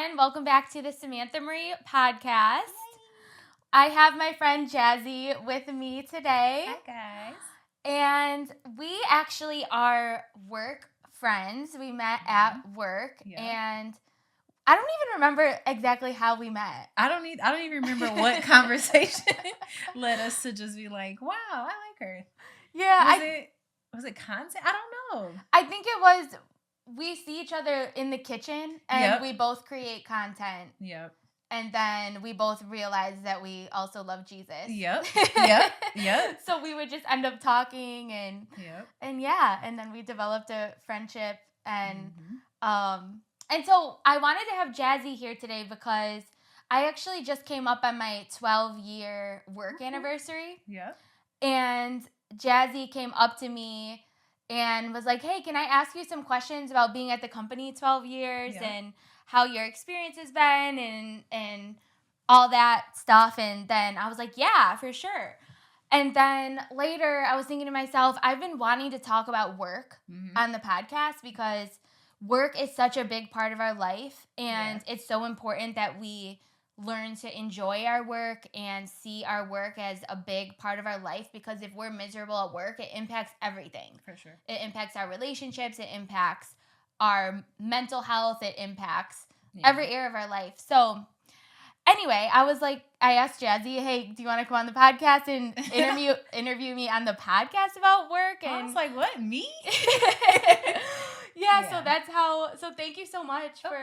everyone. Welcome back to the Samantha Marie podcast. I have my friend Jazzy with me today. Hi, guys. And we actually are work friends. We met at work. Yeah. And I don't even remember exactly how we met. I don't even remember what conversation led us to just be like, wow, I like her. Yeah. Was it content? I don't know. I think it was, we see each other in the kitchen and Yep. we both create content. Yep. And then we both realized that we also love Jesus. Yep. Yep. So we would just end up talking and then we developed a friendship and so I wanted to have Jazzy here today because I actually just came up on my 12-year work anniversary. Yep. And Jazzy came up to me and was like, hey, can I ask you some questions about being at the company 12 years and how your experience has been and all that stuff? And then I was like, yeah, for sure. And then later I was thinking to myself, I've been wanting to talk about work on the podcast because work is such a big part of our life. And it's so important that we learn to enjoy our work and see our work as a big part of our life, because if we're miserable at work, it impacts everything. For sure. It impacts our relationships. It impacts our mental health. It impacts every area of our life. So anyway, I asked Jazzy, hey, do you want to come on the podcast and interview me on the podcast about work? And I was like, what, me? So thank you so much for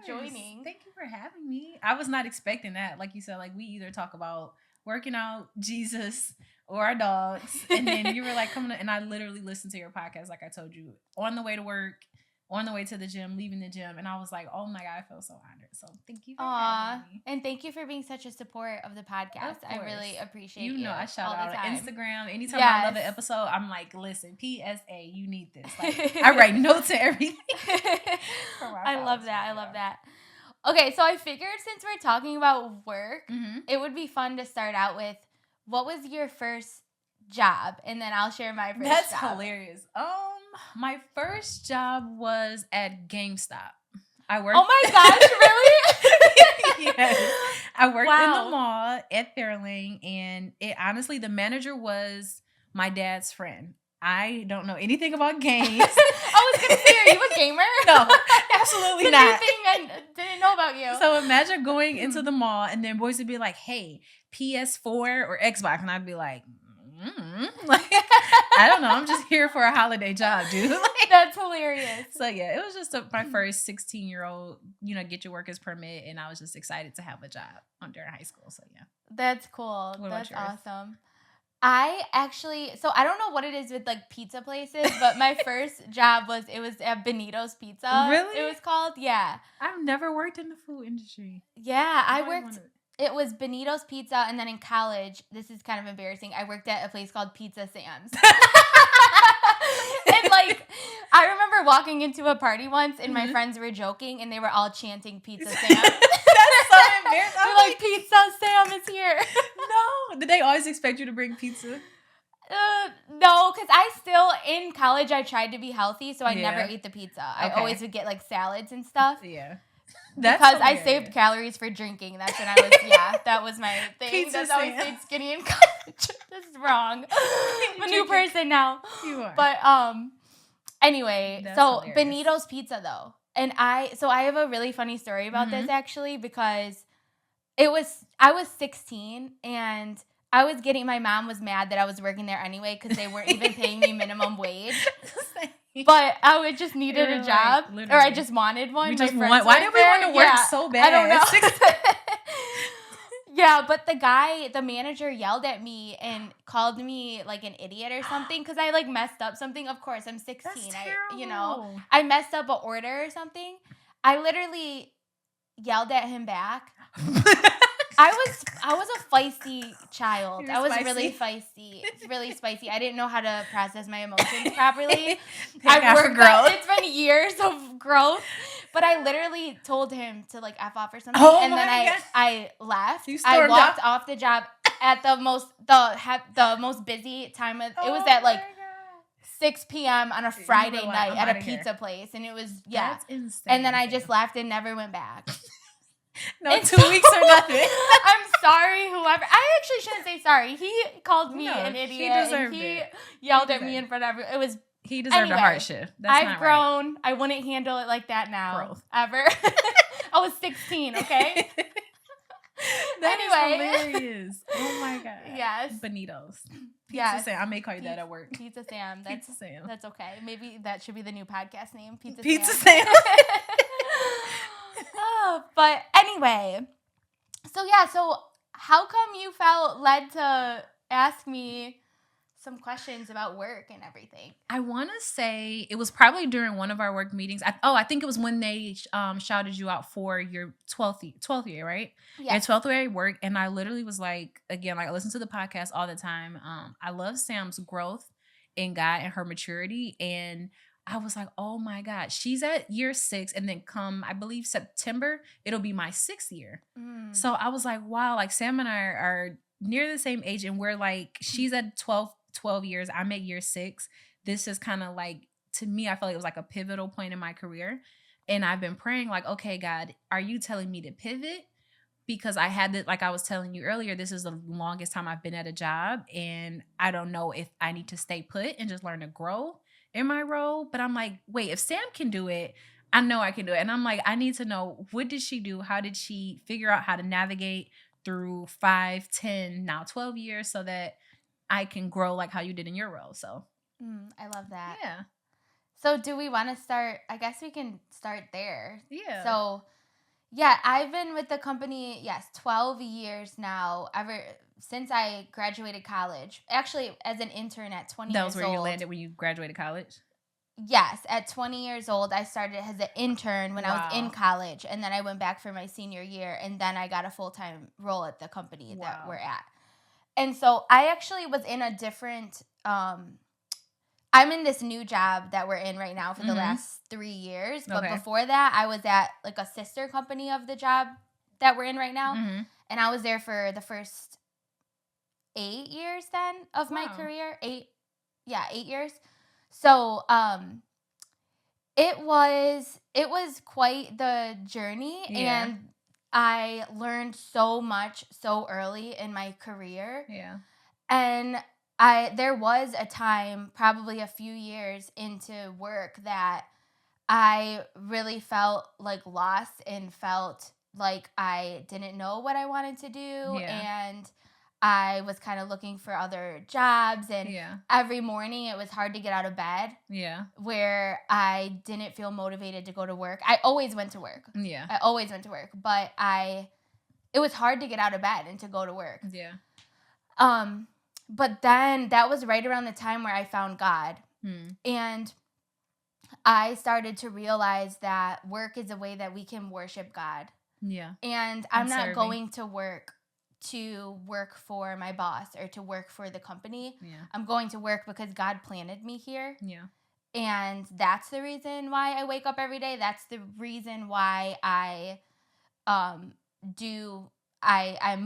joining. Thank you for having me. I was not expecting that. Like you said, like we either talk about working out, Jesus, or our dogs. And then you were like, come on. And I literally listened to your podcast, like I told you, on the way to work, on the way to the gym, leaving the gym. And I was like, oh my God, I feel so honored. So thank you for having me. And thank you for being such a support of the podcast. I really appreciate you. You know, I shout out on Instagram. Anytime I love an episode, I'm like, listen, PSA, you need this. Like, I write notes and everything. I love that. Okay, so I figured since we're talking about work, it would be fun to start out with, what was your first job? And then I'll share my first job. That's hilarious. My first job was at GameStop. I worked. Oh my gosh, really? Yes. I worked in the mall at Fairlane, and honestly, the manager was my dad's friend. I don't know anything about games. I was gonna say, are you a gamer? No, absolutely not. I didn't know about you. So imagine going into the mall, and then boys would be like, "Hey, PS4 or Xbox," and I'd be like, like, I don't know. I'm just here for a holiday job, dude. Like, that's hilarious. So yeah, it was just my first 16-year-old, get your workers permit, and I was just excited to have a job during high school. So yeah, that's cool. That's awesome. I don't know what it is with like pizza places, but my first job was at Benito's Pizza. Really? It was called, yeah. I've never worked in the food industry. Yeah, I worked. It was Benito's Pizza, and then in college, this is kind of embarrassing, I worked at a place called Pizza Sam's. And like, I remember walking into a party once, and my friends were joking, and they were all chanting Pizza Sam. That's so embarrassing. They're like, Pizza Sam is here. No. Did they always expect you to bring pizza? No, because in college, I tried to be healthy, so I never ate the pizza. I always would get like salads and stuff. Yeah. Because I saved calories for drinking. That's when I was, that was my thing. Pizza That's how I stayed skinny in college. This is wrong. I'm a new person now. You are. But anyway, that's so hilarious. Benito's Pizza though. And I have a really funny story about this actually, because I was 16 and my mom was mad that I was working there anyway because they weren't even paying me minimum wage. But I just needed a job, or I just wanted one. Why did we want to work so bad? I don't know. Yeah, but the manager yelled at me and called me like an idiot or something because I like messed up something. Of course, I'm 16. That's terrible. I messed up an order or something. I literally yelled at him back. I was a feisty child. I was really feisty, really spicy. I didn't know how to process my emotions properly. It's been years of growth, but I literally told him to like F off or something, and then I left. I walked off the job at the most busy time of. It was at like 6 p.m. on a Friday night at a pizza place, and it was That's insane. And then I just left and never went back. No, 2 weeks or nothing. I'm sorry, whoever. I actually shouldn't say sorry. He called me an idiot. He deserved He it. yelled at me in front of everyone. It was. He deserved a heart shift. That's I've not grown. Right. I wouldn't handle it like that now. Growth. Ever. I was 16, okay? That is hilarious. Oh my God. Yes. Bonitos. Pizza Sam. I may call you that at work. Pizza Sam. Pizza Sam. That's okay. Maybe that should be the new podcast name. Pizza Sam. Oh, but anyway. So yeah, so how come you felt led to ask me some questions about work and everything? I want to say it was probably during one of our work meetings. I think it was when they shouted you out for your 12th year, right? Yeah. Your 12th year at work. And I literally was like, again, like I listen to the podcast all the time. I love Sam's growth in God and her maturity. And I was like, oh my God, she's at year 6. And then come, I believe September, it'll be my 6th year. So I was like, wow, like Sam and I are near the same age. And we're like, she's at 12 years. I'm at year 6. This is kind of like, to me, I felt like it was like a pivotal point in my career. And I've been praying like, okay, God, are you telling me to pivot? Because I had that, like I was telling you earlier, this is the longest time I've been at a job. And I don't know if I need to stay put and just learn to grow in my role. But I'm like, wait, if Sam can do it, I know I can do it. And I'm like, I need to know, what did she do? How did she figure out how to navigate through 5, 10, now 12 years so that I can grow like how you did in your role? So I love that. Yeah. So do we want to start? I guess we can start there. Yeah. So yeah, I've been with the company, 12 years now, ever since I graduated college. Actually, as an intern at 20 years old. That was where you landed when you graduated college? Yes. At 20 years old, I started as an intern when I was in college. And then I went back for my senior year. And then I got a full-time role at the company that we're at. And so I actually was in a different, I'm in this new job that we're in right now for the last 3 years. But before that, I was at like a sister company of the job that we're in right now. And I was there for the first 8 years then of my career. 8 years. So it was quite the journey. Yeah. And I learned so much so early in my career. Yeah. And there was a time, probably a few years into work, that I really felt like lost and felt like I didn't know what I wanted to do. Yeah. And I was kind of looking for other jobs, and every morning it was hard to get out of bed. Yeah. Where I didn't feel motivated to go to work. I always went to work. Yeah. I always went to work, but it was hard to get out of bed and to go to work. Yeah. But then that was right around the time where I found God. And I started to realize that work is a way that we can worship God. Yeah. And I'm not going to work for my boss or to work for the company. Yeah. I'm going to work because God planted me here. Yeah. And that's the reason why I wake up every day. That's the reason why I'm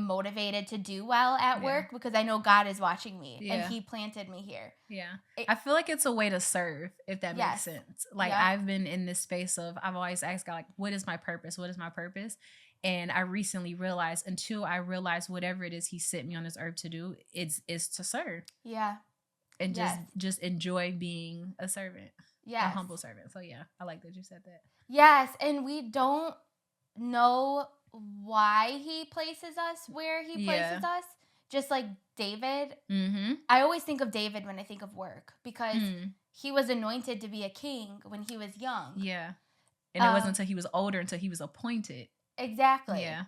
motivated to do well at work, because I know God is watching me and he planted me here. Yeah. I feel like it's a way to serve, if that makes sense. Like I've been in this space of, I've always asked God, like, what is my purpose? What is my purpose? And I recently realized, until I realized whatever it is he sent me on this earth to do, is to serve. Yeah. And just enjoy being a servant. Yeah. A humble servant. So yeah, I like that you said that. Yes. And we don't know why he places us where he places us. Just like David. I always think of David when I think of work, because he was anointed to be a king when he was young. Yeah. And it wasn't until he was older, until he was appointed. Exactly. Yeah.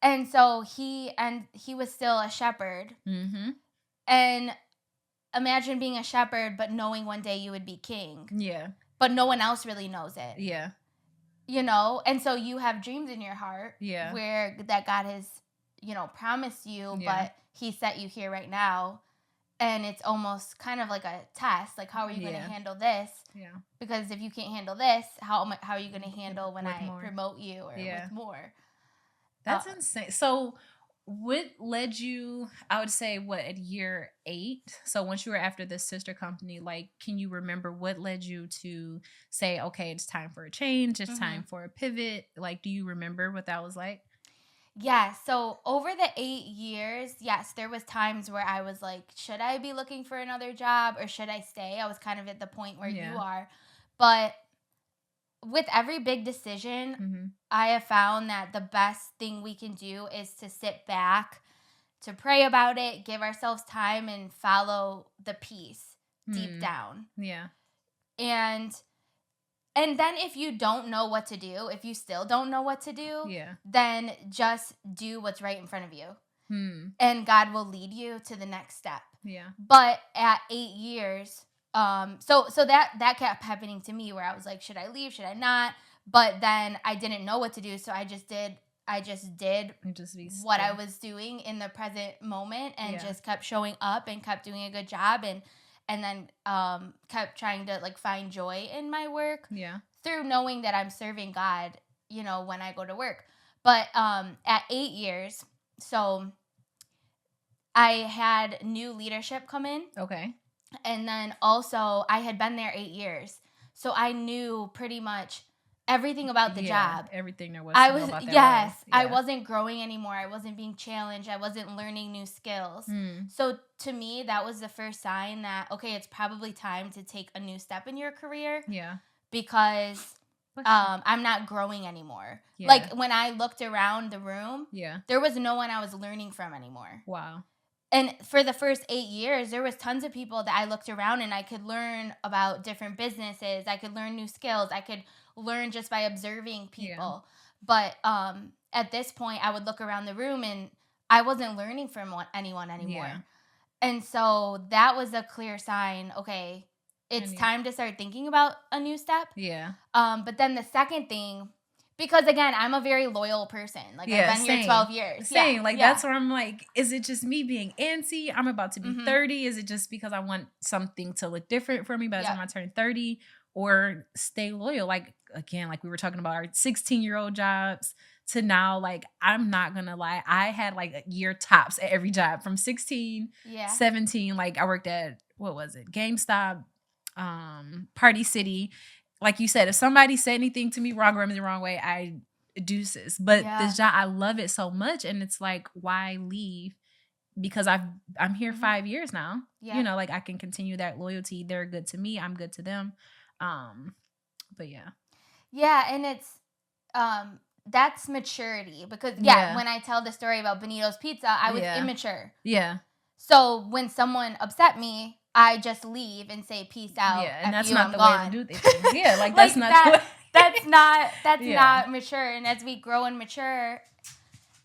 And so he was still a shepherd. And imagine being a shepherd, but knowing one day you would be king. Yeah. But no one else really knows it. Yeah. You know? And so you have dreams in your heart. Yeah. Where that God has, promised you, but he set you here right now. And it's almost kind of like a test. Like, how are you going to handle this? Yeah. Because if you can't handle this, how are you going to handle when I promote you or with more? That's insane. So what led you, I would say, at year 8? So once you were after this sister company, like, can you remember what led you to say, okay, it's time for a change. It's time for a pivot. Like, do you remember what that was like? Yeah, so over the 8 years, yes, there was times where I was like, should I be looking for another job or should I stay? I was kind of at the point where you Yeah. are. But with every big decision, I have found that the best thing we can do is to sit back, to pray about it, give ourselves time, and follow the peace deep down. Yeah. And then if you don't know what to do, if you still don't know what to do, then just do what's right in front of you. And God will lead you to the next step. Yeah. But at 8 years, so that kept happening to me where I was like, should I leave? Should I not? But then I didn't know what to do, so I just did what I was doing in the present moment and just kept showing up and kept doing a good job and then kept trying to like find joy in my work through knowing that I'm serving God, you know, when I go to work. But at 8 years, so I had new leadership come in. Okay. And then also I had been there 8 years. So I knew pretty much everything about the job. Everything there was to know about that role. I wasn't growing anymore. I wasn't being challenged. I wasn't learning new skills. So to me, that was the first sign that, okay, it's probably time to take a new step in your career. Yeah. Because I'm not growing anymore. Yeah. Like when I looked around the room, there was no one I was learning from anymore. Wow. And for the first 8 years, there was tons of people that I looked around and I could learn about different businesses. I could learn new skills. I could learn just by observing people. Yeah. But at this point, I would look around the room and I wasn't learning from anyone anymore. Yeah. And so that was a clear sign, okay, it's time to start thinking about a new step. Yeah. But then the second thing, because again, I'm a very loyal person. Like I've been here 12 years. Same. That's where I'm like, is it just me being antsy? I'm about to be 30. Is it just because I want something to look different for me by the time I turn 30? Or stay loyal? Like, again, like we were talking about our 16-year-old jobs to now, like, I'm not going to lie. I had like a year tops at every job from 16, 17. Like I worked at, what was it? GameStop, Party City. Like you said, if somebody said anything to me wrong or rubbed me the wrong way, I deuces. But this job, I love it so much. And it's like, why leave? Because I'm here 5 years now. Yeah. You know, like I can continue that loyalty. They're good to me. I'm good to them. But yeah. Yeah. And it's, that's maturity because when I tell the story about Benito's Pizza, I was immature. Yeah. So when someone upset me, I just leave and say peace out. Yeah, and that's not the way to do things. Yeah, like that's not the way. That's not mature. And as we grow and mature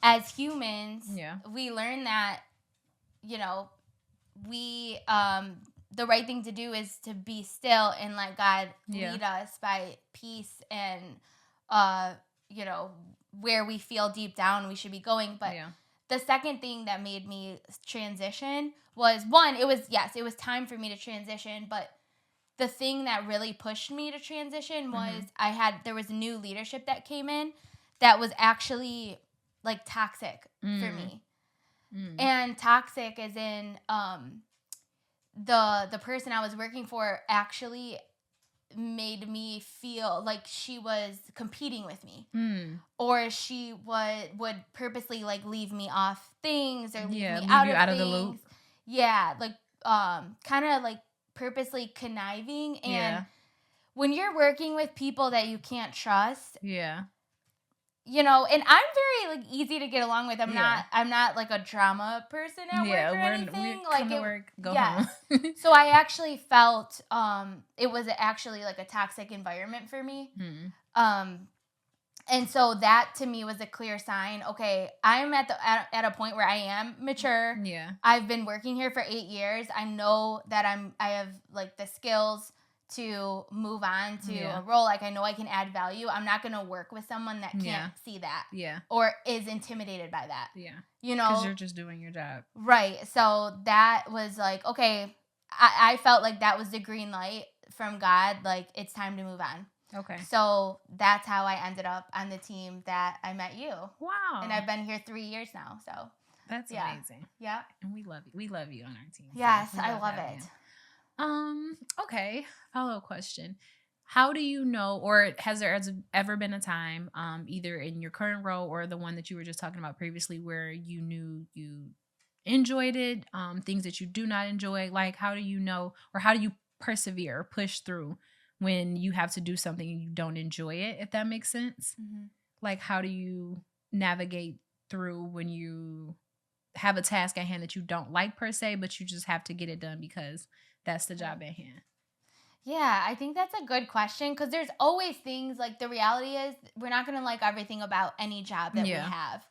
as humans, we learn that, you know, we the right thing to do is to be still and let God lead us by peace and you know, where we feel deep down we should be going. But the second thing that made me transition was one, it was time for me to transition, but the thing that really pushed me to transition was there was new leadership that came in that was actually like toxic for me. And toxic as in the person I was working for actually made me feel like she was competing with me, or she would purposely like leave me off things or leave me out of the loop. Yeah, like kind of like purposely conniving. And when you're working with people that you can't trust, you know, and I'm very like easy to get along with. I'm not like a drama person at work or anything. Like come to work, go home. So I actually felt it was actually like a toxic environment for me. And so that to me was a clear sign. Okay, I'm at a point where I am mature. Yeah, I've been working here for 8 years. I know that I have like the skills to move on to a role. Like I know I can add value. I'm not going to work with someone that can't see that. Yeah. Or is intimidated by that. Yeah. You know, because you're just doing your job. Right. So that was like, okay, I felt like that was the green light from God. Like it's time to move on. Okay. So that's how I ended up on the team that I met you. Wow. And I've been here 3 years now. So that's amazing. Yeah. And we love you. We love you on our team. Yes, I love it. Okay. Follow-up question. how do you know, or has there ever been a time, either in your current role or the one that you were just talking about previously, where you knew you enjoyed it, things that you do not enjoy? Like, how do you know, or how do you persevere or push through when you have to do something and you don't enjoy it, if that makes sense? Mm-hmm. Like, how do you navigate through when you have a task at hand that you don't like per se, but you just have to get it done because that's the job at hand? Yeah, I think that's a good question, because there's always things, like, the reality is we're not going to like everything about any job that we have.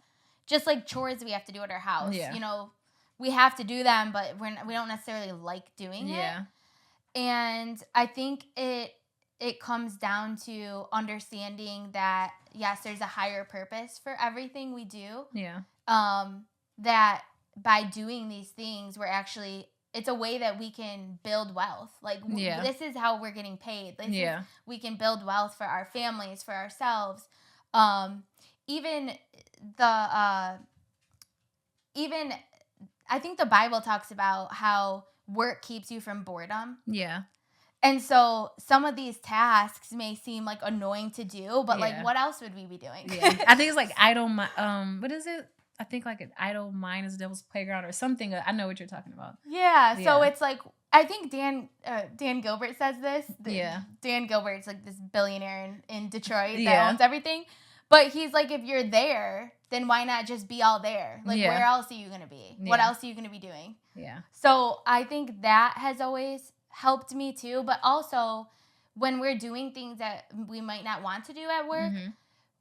Just like chores we have to do at our house. Yeah. You know, we have to do them, but we don't necessarily like doing it. And I think it comes down to understanding that, yes, there's a higher purpose for everything we do. Yeah. That by doing these things, it's a way that we can build wealth. Like, this is how we're getting paid. We can build wealth for our families, for ourselves. Even I think the Bible talks about how work keeps you from boredom. Yeah. And so some of these tasks may seem like annoying to do, but like, what else would we be doing? I think it's like idle. What is it? I think like an idle mind is the devil's playground or something. I know what you're talking about. Yeah. So it's like, I think Dan Gilbert says this. Dan Gilbert's like this billionaire in Detroit that owns everything. But he's like, if you're there, then why not just be all there? Like, where else are you going to be? What else are you going to be doing? Yeah. So I think that has always helped me too. But also, when we're doing things that we might not want to do at work,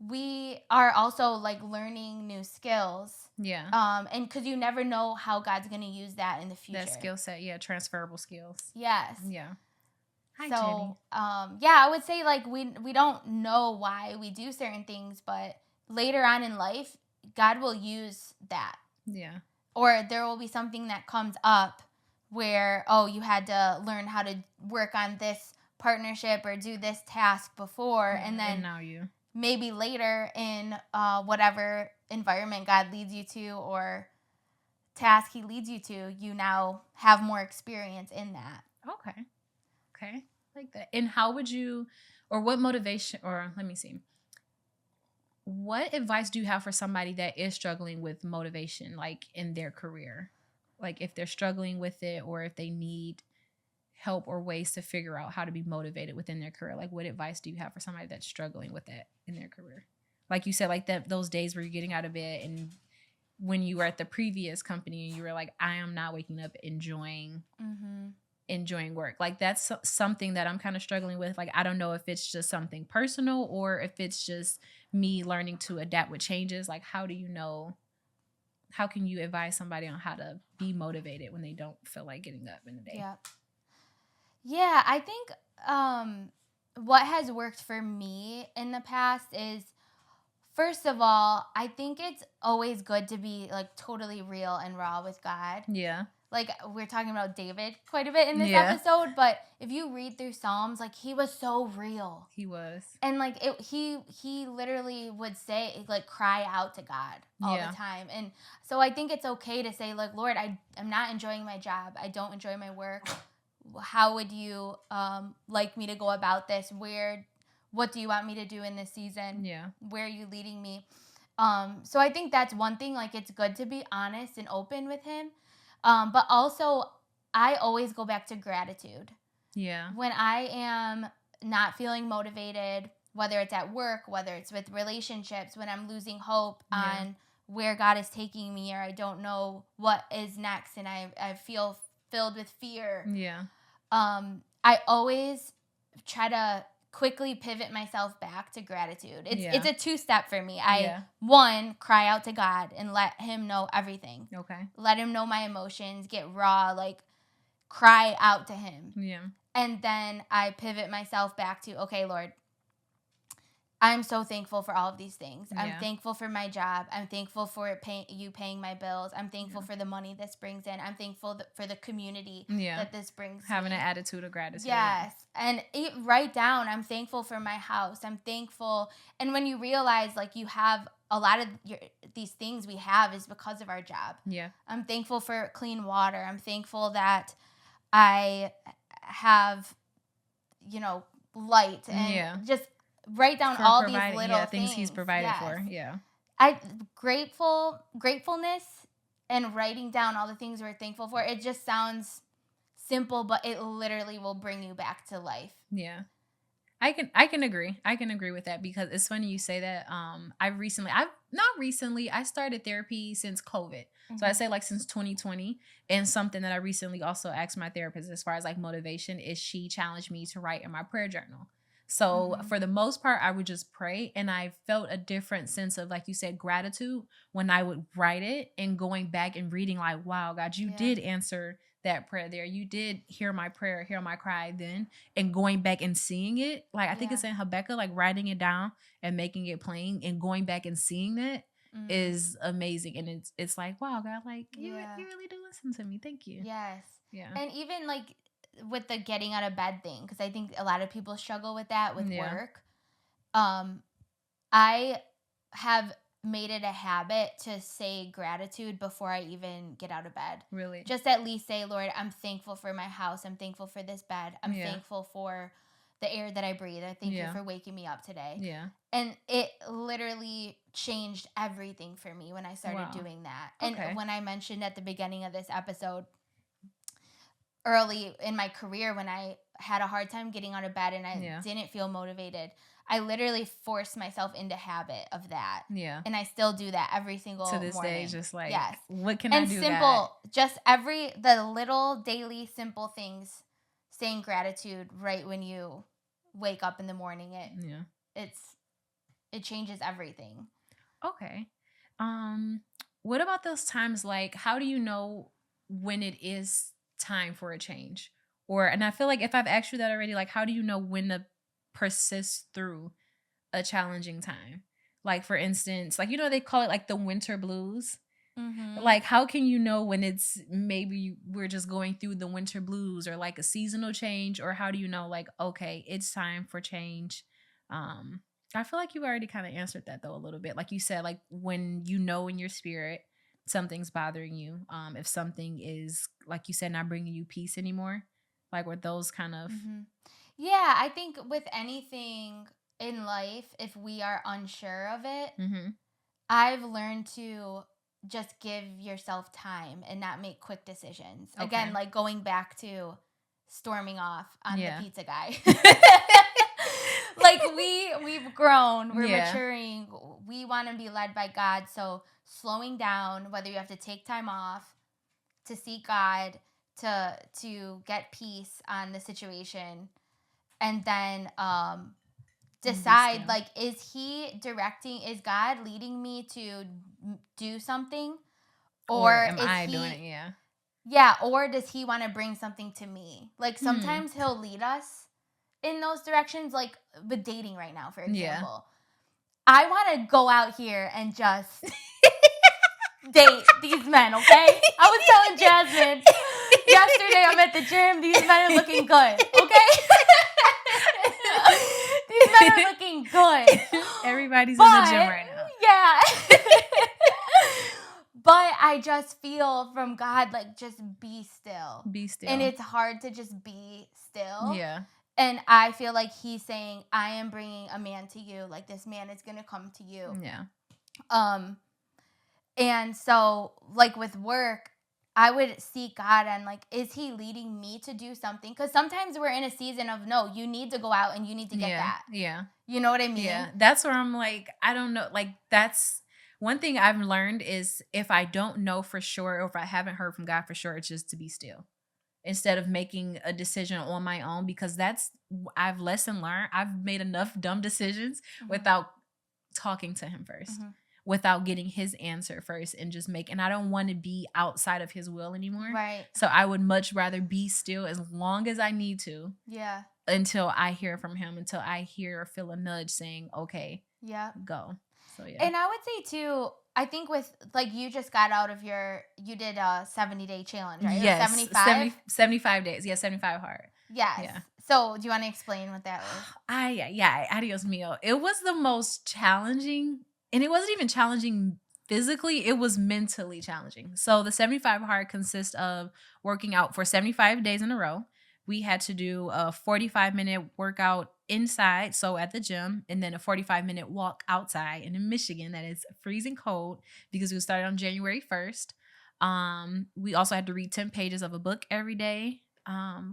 we are also like learning new skills. Yeah. And because you never know how God's going to use that in the future. That skill set, transferable skills. Yes. Yeah. Hi, so, I would say like we don't know why we do certain things, but later on in life, God will use that. Yeah. Or there will be something that comes up where, you had to learn how to work on this partnership or do this task before, and then now you maybe later in whatever environment God leads you to or task he leads you to, you now have more experience in that. Okay. Like that. And how would you, or what motivation, or let me see. What advice do you have for somebody that is struggling with motivation, like in their career? Like if they're struggling with it, or if they need help or ways to figure out how to be motivated within their career? Like, what advice do you have for somebody that's struggling with that in their career? Like you said, like those days where you're getting out of bed, and when you were at the previous company and you were like, I am not waking up enjoying work. Like, that's something that I'm kind of struggling with. Like, I don't know if it's just something personal or if it's just me learning to adapt with changes. Like, how do you know, how can you advise somebody on how to be motivated when they don't feel like getting up in the day? Yeah, I think what has worked for me in the past is, first of all, I think it's always good to be like totally real and raw with God. Yeah. Like, we're talking about David quite a bit in this episode, but if you read through Psalms, like, he was so real. He was. And like he literally would say, like, cry out to God all the time. And so I think it's okay to say, like, Lord, I'm not enjoying my job. I don't enjoy my work. How would you like me to go about this? What do you want me to do in this season? Yeah. Where are you leading me? So I think that's one thing. Like, it's good to be honest and open with him. But also, I always go back to gratitude. Yeah. When I am not feeling motivated, whether it's at work, whether it's with relationships, when I'm losing hope on where God is taking me, or I don't know what is next, and I feel filled with fear. Yeah. I always try to quickly pivot myself back to gratitude. It's a 2-step for me. One, cry out to God and let him know everything. Okay. Let him know my emotions, get raw, like cry out to him. Yeah. And then I pivot myself back to, okay, Lord, I'm so thankful for all of these things. Yeah. I'm thankful for my job. I'm thankful for you paying my bills. I'm thankful for the money this brings in. I'm thankful for the community that this brings. Having an attitude of gratitude. Yes. And write down, I'm thankful for my house. I'm thankful. And when you realize, like, you have a lot of these things we have is because of our job. Yeah. I'm thankful for clean water. I'm thankful that I have, light and just write down all these little things he's provided for. Yeah. Gratefulness and writing down all the things we're thankful for. It just sounds simple, but it literally will bring you back to life. Yeah. I can agree. I can agree with that because it's funny you say that. I started therapy since COVID. Mm-hmm. So I say like since 2020. And something that I recently also asked my therapist as far as like motivation is she challenged me to write in my prayer journal. So for the most part, I would just pray, and I felt a different sense of, like you said, gratitude when I would write it and going back and reading like, wow, God, you did answer that prayer there. You did hear my prayer, hear my cry then, and going back and seeing it. Like I think it's in Habakkuk, like writing it down and making it plain and going back and seeing that is amazing. And it's like, wow, God, like you really do listen to me. Thank you. Yes. Yeah. And even like with the getting out of bed thing, because I think a lot of people struggle with that with work. I have made it a habit to say gratitude before I even get out of bed. Really? Just at least say, Lord, I'm thankful for my house. I'm thankful for this bed. I'm thankful for the air that I breathe. I thank you for waking me up today. Yeah. And it literally changed everything for me when I started doing that. And when I mentioned at the beginning of this episode, early in my career when I had a hard time getting out of bed and I didn't feel motivated, I literally forced myself into habit of that. Yeah. And I still do that every single morning. To this day, just like, what can I do? And simple, just the little daily simple things, saying gratitude right when you wake up in the morning. It changes everything. Okay. What about those times, like, how do you know when it is time for a change? And I feel like if I've asked you that already, like, how do you know when to persist through a challenging time? Like, for instance, like, they call it like the winter blues. Mm-hmm. Like, how can you know when it's maybe we're just going through the winter blues or like a seasonal change? Or how do you know, like, okay, it's time for change? I feel like you already kind of answered that though a little bit. Like you said, like when you know in your spirit something's bothering you, if something is, like you said, not bringing you peace anymore, like with those kind of. Mm-hmm. Yeah, I think with anything in life, if we are unsure of it, I've learned to just give yourself time and not make quick decisions. Okay. Again, like going back to storming off on the pizza guy. Like we've grown, we're maturing, we want to be led by God. So slowing down, whether you have to take time off to seek God, to get peace on the situation, and then decide, like, is he directing, is God leading me to do something? Or am I doing it? Yeah. Yeah, or does he want to bring something to me? Like sometimes he'll lead us in those directions, like with dating right now, for example. I want to go out here and just date these men, okay? I was telling Jasmine yesterday I'm at the gym, these men are looking good, okay? These men are looking good. Everybody's in the gym right now. Yeah. But I just feel from God, like, just be still. Be still. And it's hard to just be still. Yeah. And I feel like he's saying, I am bringing a man to you. Like, this man is going to come to you. Yeah. And so, like, with work, I would seek God and, like, is he leading me to do something? Because sometimes we're in a season of, no, you need to go out and you need to get that. Yeah. You know what I mean? Yeah. That's where I'm like, I don't know. Like, that's one thing I've learned is if I don't know for sure or if I haven't heard from God for sure, it's just to be still instead of making a decision on my own, because I've lesson learned. I've made enough dumb decisions without talking to him first. Without getting his answer first and I don't want to be outside of his will anymore. Right. So I would much rather be still as long as I need to. Yeah. Until I hear from him, until I hear or feel a nudge saying, okay, go. So, yeah. And I would say too, I think with, like, you just got out of you did a 70-day challenge, right? Yes. 75 days. Yeah. 75 hard. Yes. Yeah. So do you want to explain what that was? Yeah. Adios mio. It was the most challenging. And it wasn't even challenging physically, it was mentally challenging. So the 75 hard consists of working out for 75 days in a row. We had to do a 45-minute workout inside, so at the gym, and then a 45-minute walk outside. And in Michigan, that is freezing cold because we started on January 1st. We also had to read 10 pages of a book every day.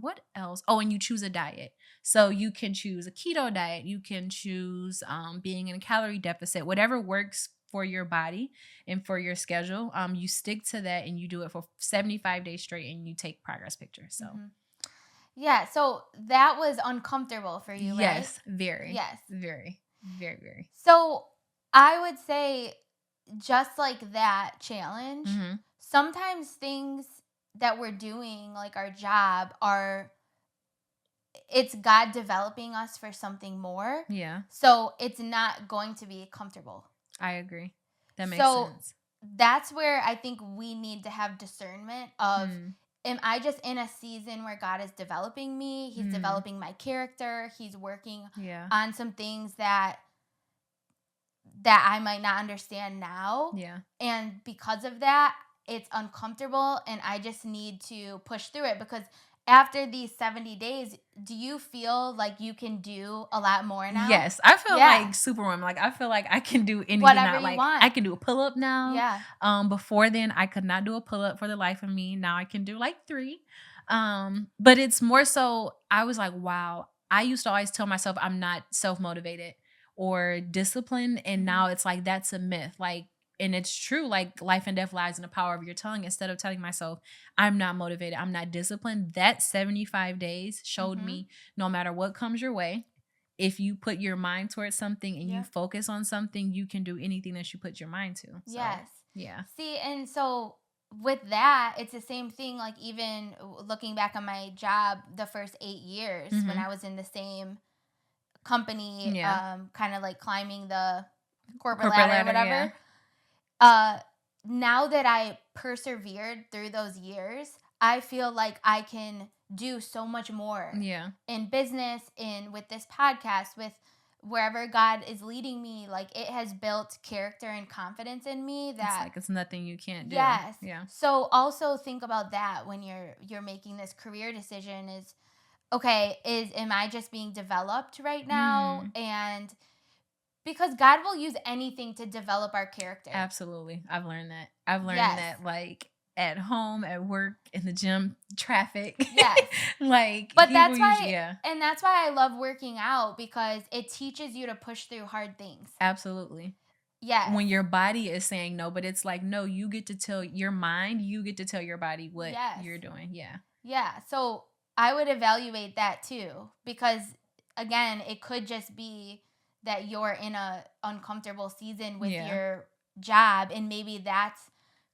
What else? Oh, and you choose a diet. So you can choose a keto diet. You can choose being in a calorie deficit, whatever works for your body and for your schedule. You stick to that and you do it for 75 days straight and you take progress pictures. So yeah, so that was uncomfortable for you, right? yes, very. Yes. Very, very, very. So I would say just like that challenge, sometimes things that we're doing, like our job, it's God developing us for something more. Yeah. So it's not going to be comfortable. I agree. That makes sense. That's where I think we need to have discernment of, am I just in a season where God is developing me? He's developing my character. He's working on some things that I might not understand now. Yeah. And because of that, it's uncomfortable and I just need to push through it, because after these 70 days, do you feel like you can do a lot more now? Yes. I feel like Superwoman. Like, I feel like I can do anything whatever now. you want. I can do a pull-up now. Yeah. Before then, I could not do a pull-up for the life of me. Now I can do like 3. But it's more so, I was like, wow. I used to always tell myself I'm not self-motivated or disciplined. And now it's like, that's a myth. Like, and it's true, like life and death lies in the power of your tongue. Instead of telling myself, I'm not motivated, I'm not disciplined, that 75 days showed me no matter what comes your way, if you put your mind towards something and you focus on something, you can do anything that you put your mind to. So, yes. Yeah. See, and so with that, it's the same thing. Like, even looking back on my job, the first 8 years when I was in the same company, kind of like climbing the corporate ladder or whatever. Yeah. Now that I persevered through those years, I feel like I can do so much more in business, with this podcast, with wherever God is leading me. Like, it has built character and confidence in me that it's like it's nothing you can't do. Yes. Yeah. So also think about that when you're making this career decision is, okay, am I just being developed right now? And because God will use anything to develop our character. Absolutely. I've learned that. That, like, at home, at work, in the gym, traffic. Yes. Like, but that's why, and that's why I love working out, because it teaches you to push through hard things. Absolutely. Yes. When your body is saying no, but it's like, no, you get to tell your mind, you get to tell your body what you're doing. Yeah. Yeah. So I would evaluate that too, because again, it could just be that you're in a uncomfortable season with your job, and maybe that's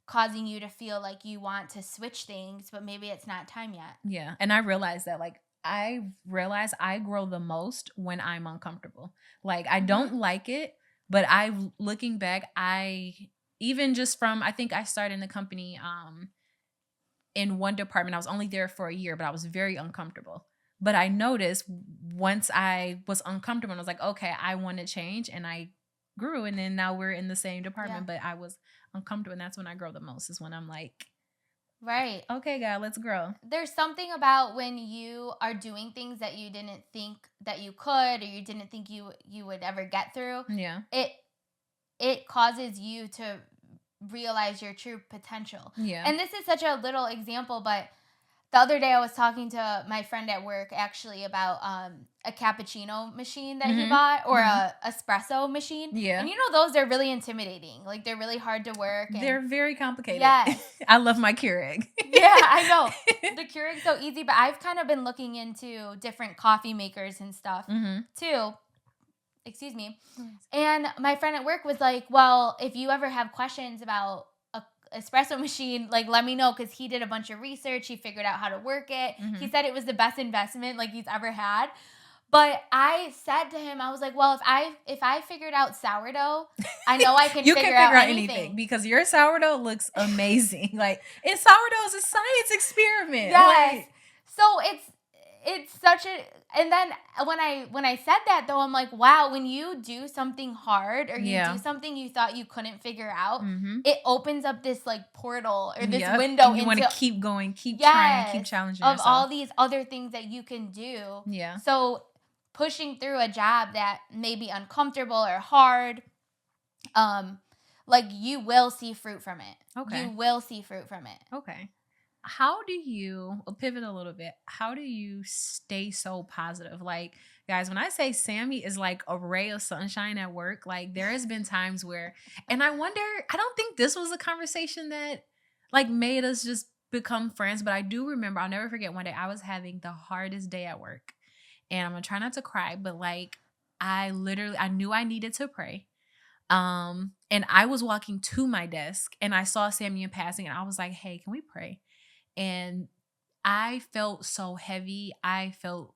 causing you to feel like you want to switch things, but maybe it's not time yet. Yeah. And I realized that, like, I grow the most when I'm uncomfortable. Like, I don't like it, but looking back, even just from, I think I started in the company in one department. I was only there for a year, but I was very uncomfortable. But I noticed once I was uncomfortable, I was like, okay, I want to change. And I grew. And then now we're in the same department, but I was uncomfortable. And that's when I grow the most, is when I'm like, right. Okay, God, let's grow. There's something about when you are doing things that you didn't think that you could, or you didn't think you would ever get through. Yeah. It causes you to realize your true potential. Yeah. And this is such a little example, but the other day I was talking to my friend at work actually about a cappuccino machine that he bought, or a espresso machine. Yeah. And those are really intimidating. Like, they're really hard to work. And they're very complicated. Yes. I love my Keurig. Yeah, I know. The Keurig's so easy, but I've kind of been looking into different coffee makers and stuff too. Excuse me. And my friend at work was like, well, if you ever have questions about espresso machine, like, let me know, because he did a bunch of research. He figured out how to work it. He said it was the best investment like he's ever had. But I said to him, I was like, well, if I figured out sourdough, I know I can figure out anything, because your sourdough looks amazing. Like, and sourdough is a science experiment. Yes. Like, so it's such a, and then when I said that, though, I'm like, wow, when you do something hard, or you do something you thought you couldn't figure out, it opens up this like portal, or this window into, you want to keep going, keep trying, keep challenging yourself. Of all these other things that you can do. Yeah. So pushing through a job that may be uncomfortable or hard, like you will see fruit from it. Okay. You will see fruit from it. Okay. How do you, I'll pivot a little bit, how do you stay so positive? Like, guys, when I say Sammy is like a ray of sunshine at work, like there has been times where, and I wonder, I don't think this was a conversation that like made us just become friends, but I do remember, I'll never forget one day I was having the hardest day at work, and I'm gonna try not to cry, but like I knew I needed to pray. And I was walking to my desk and I saw Sammy in passing, and I was like, hey, can we pray? And I felt so heavy. I felt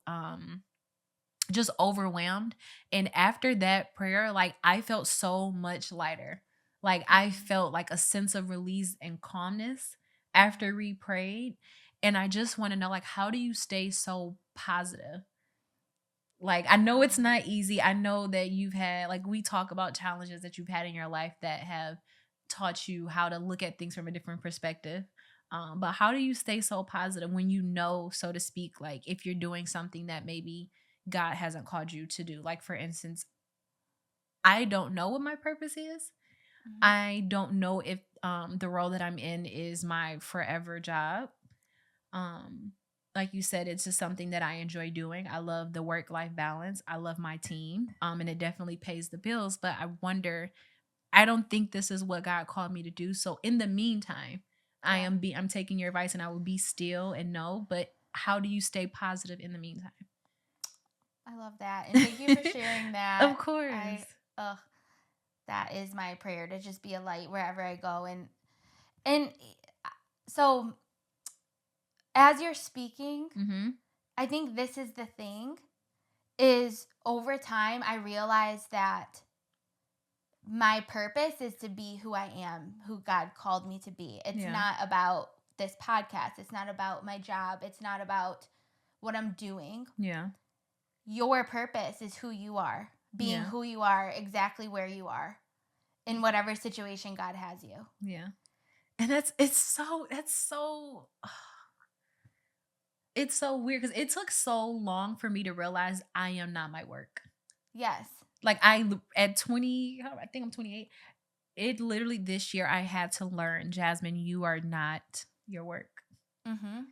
just overwhelmed. And after that prayer, like I felt so much lighter. Like I felt like a sense of release and calmness after we prayed. And I just want to know, like, how do you stay so positive? Like, I know it's not easy. I know that you've had, like, we talk about challenges that you've had in your life that have taught you how to look at things from a different perspective. But how do you stay so positive when you know, so to speak, like if you're doing something that maybe God hasn't called you to do? Like, for instance, I don't know what my purpose is. Mm-hmm. I don't know if the role that I'm in is my forever job. Like you said, it's just something that I enjoy doing. I love the work-life balance. I love my team. And it definitely pays the bills. But I wonder, I don't think this is what God called me to do. So in the meantime, I'm taking your advice, and I will be still and know. But how do you stay positive in the meantime? I love that. And thank you for sharing that. Of course. That is my prayer, to just be a light wherever I go. And so as you're speaking, mm-hmm. I think this is the thing, is over time I realized that my purpose is to be who I am, who God called me to be. It's not about this podcast. It's not about my job. It's not about what I'm doing. Yeah. Your purpose is who you are, being who you are, exactly where you are, in whatever situation God has you. Yeah. And it's so weird, because it took so long for me to realize I am not my work. Yes. Like at 20, I think I'm 28. It literally, this year I had to learn, Jasmine, you are not your work. Mm-hmm.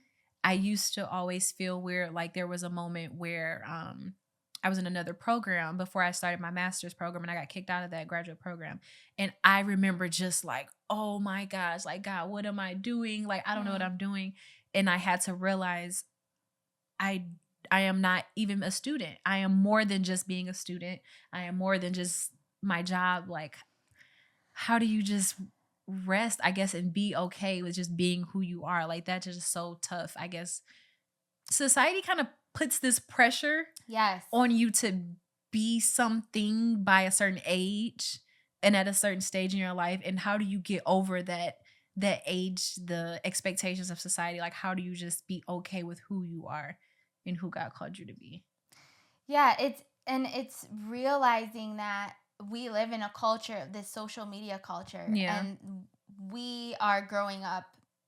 I used to always feel weird. Like there was a moment where I was in another program before I started my master's program, and I got kicked out of that graduate program. And I remember just like, oh my gosh, like, God, what am I doing? Like, I don't know what I'm doing. And I had to realize I am not even a student. I am more than just being a student. I am more than just my job. Like, how do you just rest, I guess, and be okay with just being who you are? Like, that's just so tough. I guess society kind of puts this pressure on you to be something by a certain age and at a certain stage in your life. And how do you get over that age, the expectations of society? Like, how do you just be okay with who you are and who God called you to be? Yeah, it's realizing that we live in a culture, this social media culture, and we are growing up,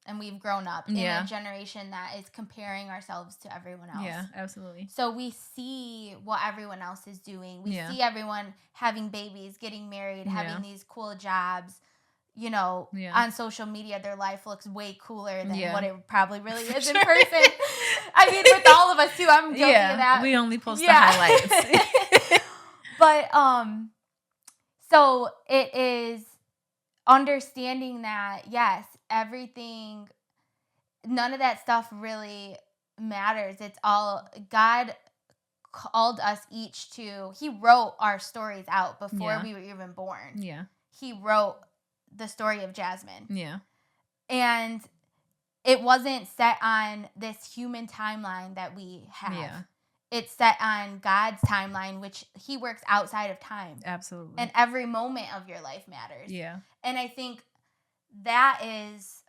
and we've grown up in a generation that is comparing ourselves to everyone else. Yeah, absolutely. So we see what everyone else is doing. We see everyone having babies, getting married, having these cool jobs. You know, on social media, their life looks way cooler than what it probably really is in person. I mean, with all of us too, I'm guilty of that. We only post the highlights. But so it is understanding that, yes, everything, none of that stuff really matters. It's all, God called us each to, He wrote our stories out before we were even born. Yeah. He wrote the story of Jasmine. Yeah. And it wasn't set on this human timeline that we have. Yeah. It's set on God's timeline, which He works outside of time. Absolutely. And every moment of your life matters. Yeah. And I think that is,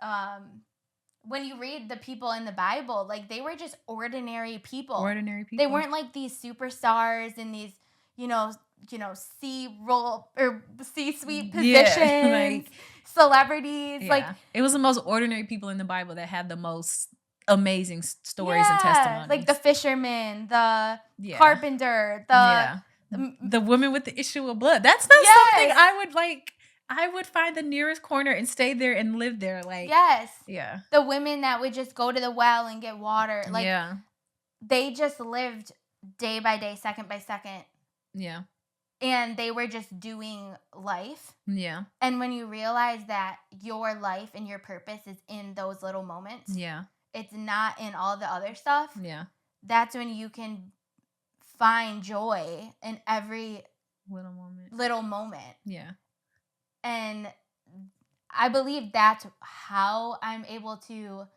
when you read the people in the Bible, like, they were just ordinary people. Ordinary people. They weren't like these superstars in these, C-suite positions, like, celebrities. Yeah. Like, it was the most ordinary people in the Bible that had the most amazing stories and testimonies. Like the fisherman, the carpenter, the woman with the issue of blood. That's not something I would like. I would find the nearest corner and stay there and live there. Like, yeah. The women that would just go to the well and get water. Like, they just lived day by day, second by second. Yeah. And they were just doing life. Yeah. And when you realize that your life and your purpose is in those little moments. Yeah. It's not in all the other stuff. Yeah. That's when you can find joy in every little moment. Yeah. And I believe that's how I'm able to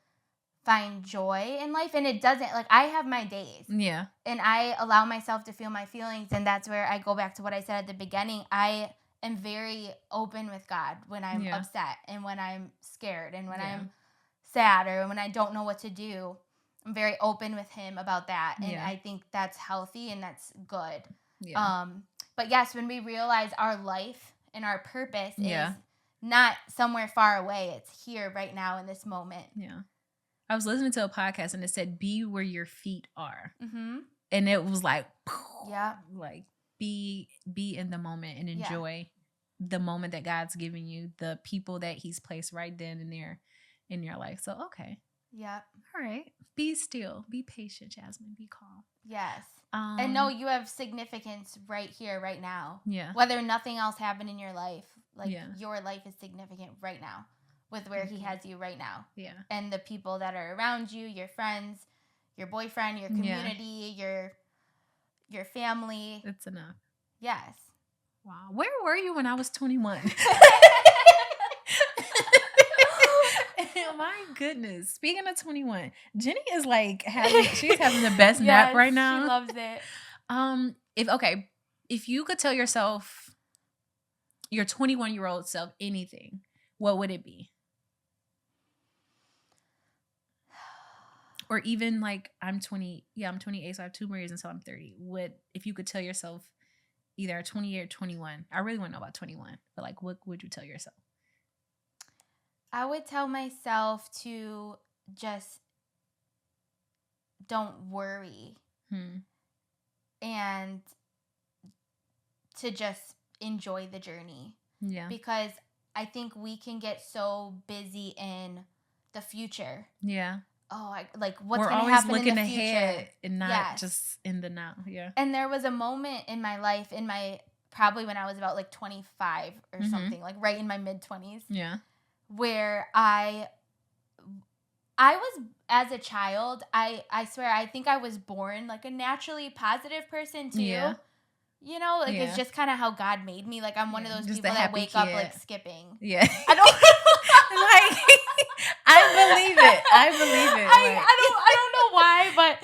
find joy in life. And it doesn't, like, I have my days. Yeah. And I allow myself to feel my feelings. And that's where I go back to what I said at the beginning. I am very open with God when I'm upset and when I'm scared and when I'm sad or when I don't know what to do. I'm very open with him about that. And I think that's healthy and that's good. Yeah. But yes, when we realize our life and our purpose is not somewhere far away, it's here right now in this moment. Yeah. I was listening to a podcast and it said, be where your feet are. Mm-hmm. And it was like, like be in the moment and enjoy the moment that God's giving you, the people that he's placed right then and there in your life. So, okay. Yeah. All right. Be still. Be patient, Jasmine. Be calm. Yes. And know you have significance right here, right now. Yeah. Whether nothing else happened in your life, like your life is significant right now with where he has you right now. Yeah. And the people that are around you, your friends, your boyfriend, your community, your family. It's enough. Yes. Wow. Where were you when I was 21? My goodness. Speaking of 21, Jenny is like she's having the best nap right now. She loves it. If you could tell yourself, your 21-year-old self, anything, what would it be? Or even like I'm 28, so I have 2 more years until I'm 30. If you could tell yourself either 20 or 21? I really want to know about 21, but like what would you tell yourself? I would tell myself to just don't worry and to just enjoy the journey. Yeah. Because I think we can get so busy in the future. Yeah. Oh, what's going to happen in the future? We're always looking ahead and not just in the now. Yeah. And there was a moment in my life, probably when I was about like 25 or something, like right in my mid-20s. Yeah. Where I was, as a child, I swear, I think I was born like a naturally positive person too. Yeah. You know, like it's just kind of how God made me. Like I'm one of those people that wake up like skipping. Yeah. I don't like I believe it. I don't know why, but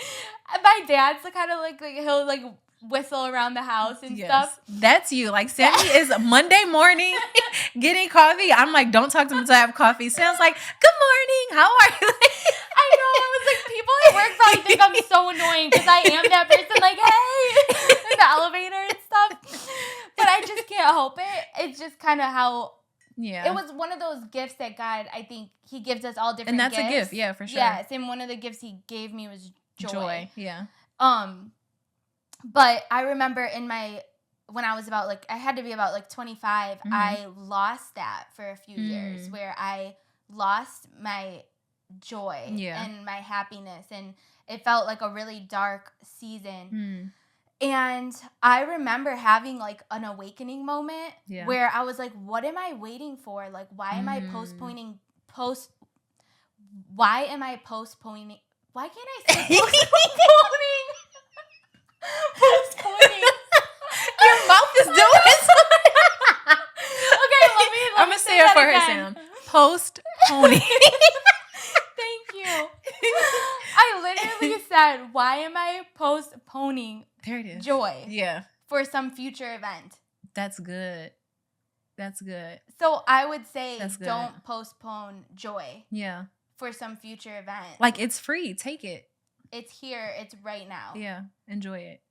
my dad's the kind of like he'll like whistle around the house and stuff. That's you. Like Sammy is Monday morning getting coffee. I'm like, don't talk to me until I have coffee. Sam's like, good morning. How are you? I know. I was like, people at work probably think I'm so annoying because I am that person. Like, hey, in the elevator and stuff. But I just can't help it. It's just kind of how. Yeah. It was one of those gifts that God, I think, he gives us all different gifts. And that's a gift, yeah, for sure. Yes, and one of the gifts he gave me was joy. Yeah. But I remember when I was about I had to be about 25, I lost that for a few years where I lost my joy and my happiness, and it felt like a really dark season. And I remember having an awakening moment where I was like, what am I waiting for? Like, why am I postponing? Why am I postponing? Why can't I say postponing? Postponing. Your mouth is doing something. Okay, I'm gonna say it for her, Sam. Postponing. Thank you. I literally said, why am I postponing there it is. Joy? Yeah. For some future event. That's good. That's good. So I would say don't postpone joy. Yeah. For some future event. Like it's free. Take it. It's here. It's right now. Yeah. Enjoy it.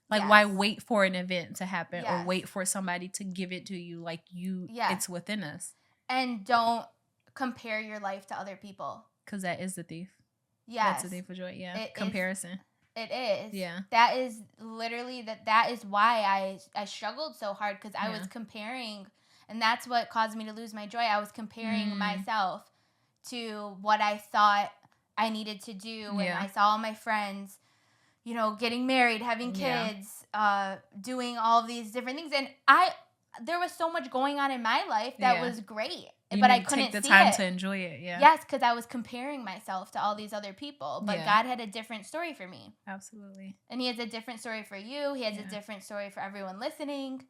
Like why wait for an event to happen or wait for somebody to give it to you? Like it's within us. And don't compare your life to other people. Because that is the thief. Yes. That's a thing for joy. Yeah. Comparison. It is. Yeah. That is literally that is why I struggled so hard, because I was comparing, and that's what caused me to lose my joy. I was comparing myself to what I thought I needed to do, and I saw all my friends, you know, getting married, having kids, doing all of these different things, and there was so much going on in my life that was great, but I couldn't take the see time it. to enjoy it. Yeah. Yes, because I was comparing myself to all these other people, but God had a different story for me. Absolutely. And He has a different story for you. He has a different story for everyone listening.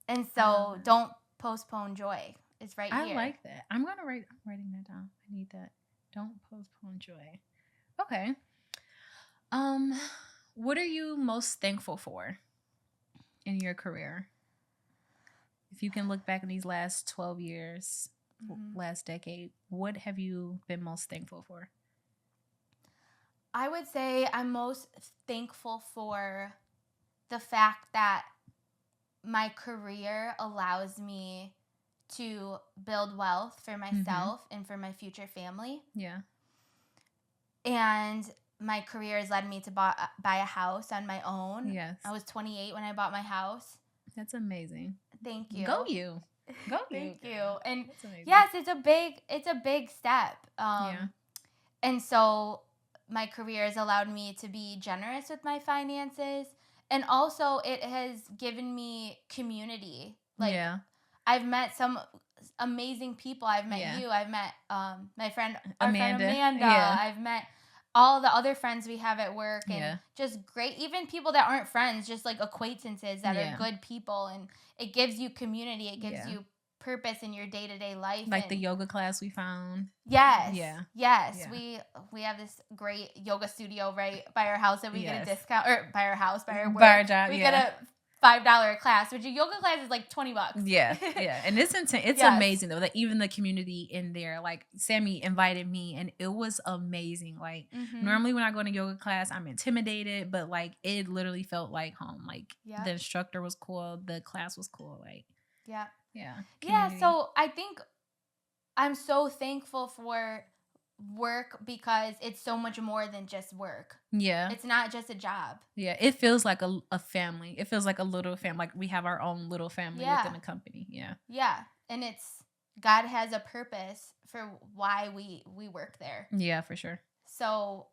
And so don't postpone joy. It's right here. I like that. I'm writing that down. I need that. Don't postpone joy. Okay. What are you most thankful for in your career? If you can look back in these last 12 years, last decade, what have you been most thankful for? I would say I'm most thankful for the fact that my career allows me to build wealth for myself and for my future family. Yeah. And my career has led me to buy a house on my own. Yes. I was 28 when I bought my house. That's amazing. Thank you. Go you. Go Thank you. you. And amazing. yes, it's a big step. And so my career has allowed me to be generous with my finances, and also it has given me community. Like, I've met some amazing people. I've met you. I've met my friend, our friend Amanda. I've met all the other friends we have at work, and just great, even people that aren't friends, just like acquaintances that are good people, and it gives you community. It gives you purpose in your day-to-day life. Like the yoga class we found. Yes. We have this great yoga studio right by our house that we get a discount, or by our house, by our work. By our job, we get a $5 class, which a yoga class is like $20. Yeah. And it's intense. It's amazing though, that even the community in there, like Sammy invited me and it was amazing. Like normally when I go to yoga class, I'm intimidated, but like it literally felt like home. Like the instructor was cool. The class was cool. Like, community. So I think I'm so thankful for work because it's so much more than just work. It's not just a job. It feels like a family. It feels like a little family. Like we have our own little family within the company. And it's God has a purpose for why we work there. Yeah, for sure. So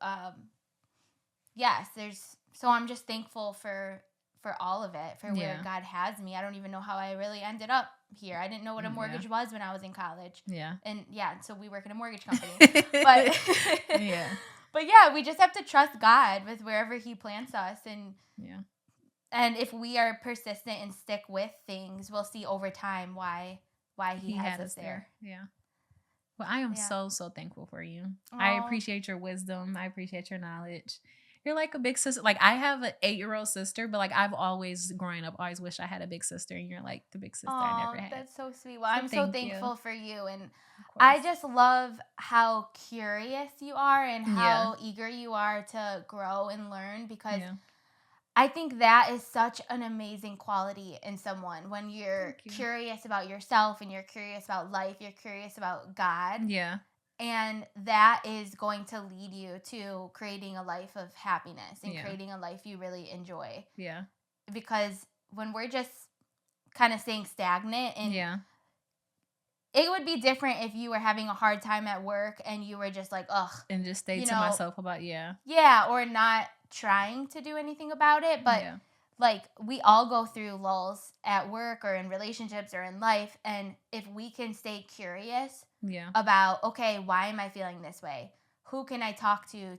so I'm just thankful for all of it, for where God has me. I don't even know how I really ended up here. I didn't know what a mortgage was when I was in college. And so we work in a mortgage company. But but we just have to trust God with wherever He plants us, and if we are persistent and stick with things, we'll see over time why He has us there. Well, I am so thankful for you. Aww. I appreciate your wisdom. I appreciate your knowledge. You're like a big sister. Like I have an 8-year-old sister, but like I've always growing up, always wished I had a big sister, and you're like the big sister I never had. That's so sweet. Well, I'm so thankful for you, and I just love how curious you are and how eager you are to grow and learn, because I think that is such an amazing quality in someone, when you're curious about yourself and you're curious about life, you're curious about God. And that is going to lead you to creating a life of happiness and creating a life you really enjoy. Because when we're just kind of staying stagnant, and it would be different if you were having a hard time at work and you were just like, ugh. And just stay to myself about, or not trying to do anything about it. But like we all go through lulls at work or in relationships or in life. And if we can stay curious about, okay, why am I feeling this way? Who can I talk to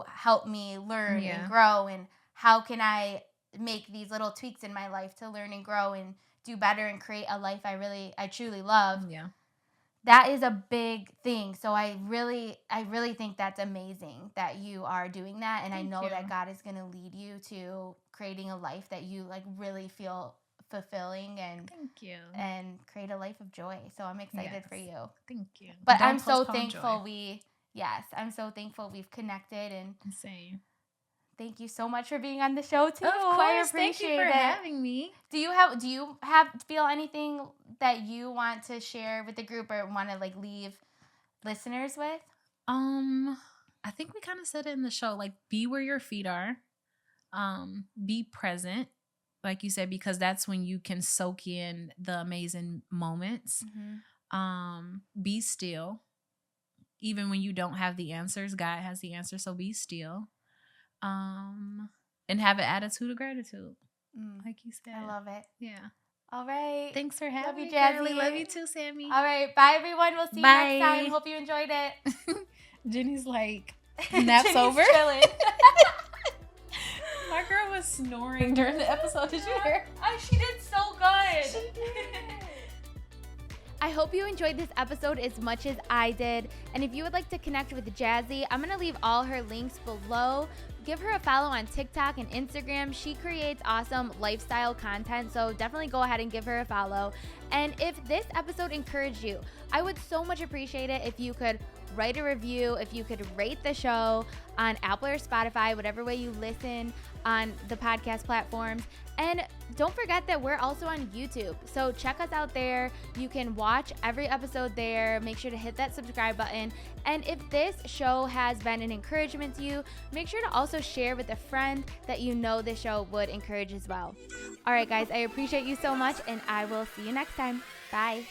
help me learn and grow? And how can I make these little tweaks in my life to learn and grow and do better and create a life I truly love? That is a big thing. So I really think that's amazing that you are doing that. And I know that God is going to lead you to creating a life that you like really feel fulfilling and create a life of joy. So I'm excited for you. Thank you. But I'm so thankful I'm so thankful we've connected, and same. Thank you so much for being on the show too. Of course, I appreciate thank you for having me. Do you feel anything that you want to share with the group or want to like leave listeners with? I think we kind of said it in the show, like be where your feet are. Be present, like you said, because that's when you can soak in the amazing moments. Be still. Even when you don't have the answers, God has the answer, so be still. And have an attitude of gratitude. Like you said. I love it. Yeah. All right. Thanks for having me, Jazzy. girlie. Love you too, Sammy. All right. Bye, everyone. We'll see you next time. Hope you enjoyed it. Jenny's like, nap's Jenny's over. Chilling. My girl was snoring during the episode. Did you hear? She did so good. She did. I hope you enjoyed this episode as much as I did. And if you would like to connect with Jazzy, I'm going to leave all her links below. Give her a follow on TikTok and Instagram. She creates awesome lifestyle content, so definitely go ahead and give her a follow. And if this episode encouraged you, I would so much appreciate it if you could write a review, if you could rate the show on Apple or Spotify, whatever way you listen on the podcast platforms. And don't forget that we're also on YouTube. So check us out there. You can watch every episode there. Make sure to hit that subscribe button. And if this show has been an encouragement to you, make sure to also share with a friend that you know the show would encourage as well. All right, guys, I appreciate you so much, and I will see you next time. Bye.